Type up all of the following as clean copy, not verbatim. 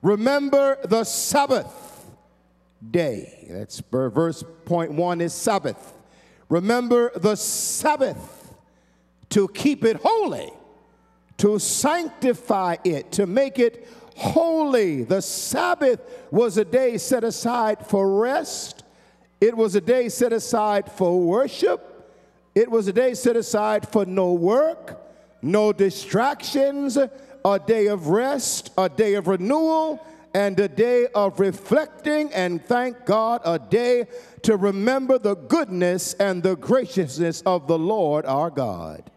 Remember the Sabbath day. That's verse point 1 is Sabbath. Remember the Sabbath, to keep it holy, to sanctify it, to make it holy. The Sabbath was a day set aside for rest. It was a day set aside for worship. It was a day set aside for no work, no distractions, a day of rest, a day of renewal, and a day of reflecting, and thank God, a day to remember the goodness and the graciousness of the Lord our God.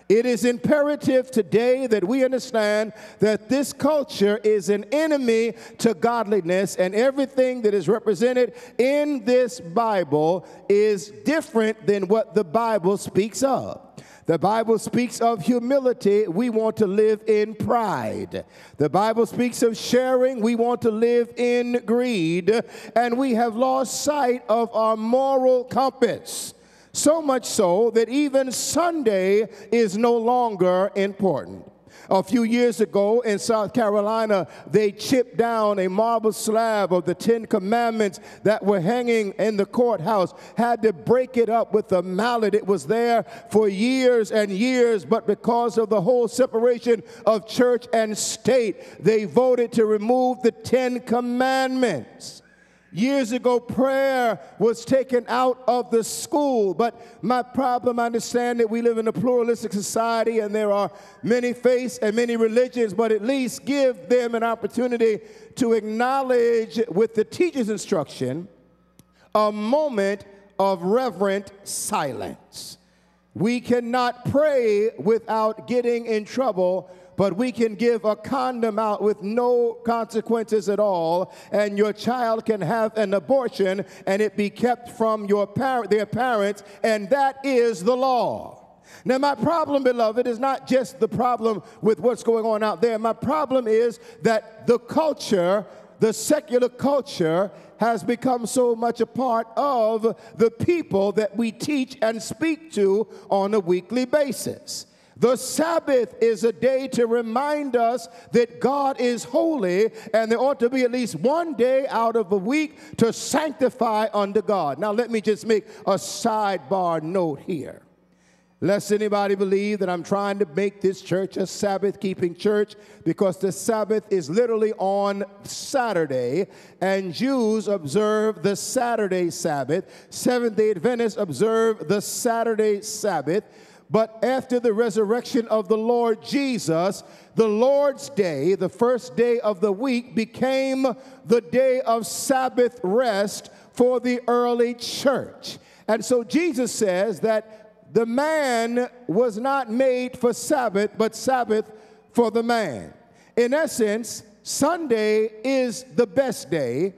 It is imperative today that we understand that this culture is an enemy to godliness, and everything that is represented in this Bible is different than what the Bible speaks of. The Bible speaks of humility. We want to live in pride. The Bible speaks of sharing. We want to live in greed. And we have lost sight of our moral compass. So much so that even Sunday is no longer important. A few years ago in South Carolina, they chipped down a marble slab of the 10 Commandments that were hanging in the courthouse, had to break it up with a mallet. It was there for years and years, but because of the whole separation of church and state, they voted to remove the 10 Commandments. Years ago, prayer was taken out of the school, but my problem, I understand that we live in a pluralistic society and there are many faiths and many religions, but at least give them an opportunity to acknowledge with the teacher's instruction a moment of reverent silence. We cannot pray without getting in trouble, but we can give a condom out with no consequences at all, and your child can have an abortion and it be kept from their parents, and that is the law. Now, my problem, beloved, is not just the problem with what's going on out there. My problem is that the culture, the secular culture, has become so much a part of the people that we teach and speak to on a weekly basis. The Sabbath is a day to remind us that God is holy, and there ought to be at least one day out of a week to sanctify unto God. Now, let me just make a sidebar note here. Lest anybody believe that I'm trying to make this church a Sabbath-keeping church, because the Sabbath is literally on Saturday, and Jews observe the Saturday Sabbath. Seventh-day Adventists observe the Saturday Sabbath. But after the resurrection of the Lord Jesus, the Lord's Day, the first day of the week, became the day of Sabbath rest for the early church. And so Jesus says that the man was not made for Sabbath, but Sabbath for the man. In essence, Sunday is the best day.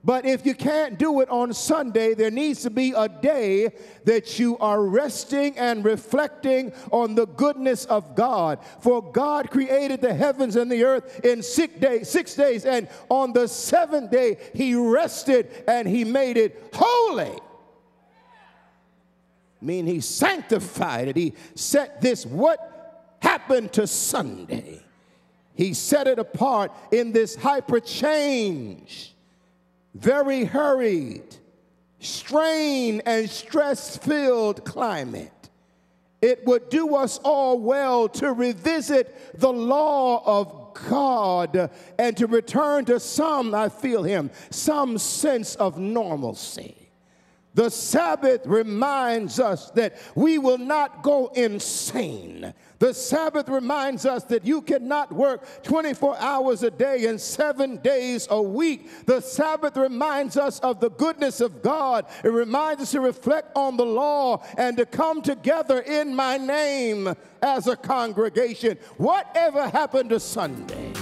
But if you can't do it on Sunday, there needs to be a day that you are resting and reflecting on the goodness of God. For God created the heavens and the earth in 6 days, and on the seventh day he rested and he made it holy. I mean, he sanctified it. He set this, what happened to Sunday? He set it apart in this hyper change. Very hurried, strained, and stress-filled climate. It would do us all well to revisit the law of God and to return to some sense of normalcy. The Sabbath reminds us that we will not go insane. The Sabbath reminds us that you cannot work 24 hours a day and 7 days a week. The Sabbath reminds us of the goodness of God. It reminds us to reflect on the law and to come together in my name as a congregation. Whatever happened to Sunday?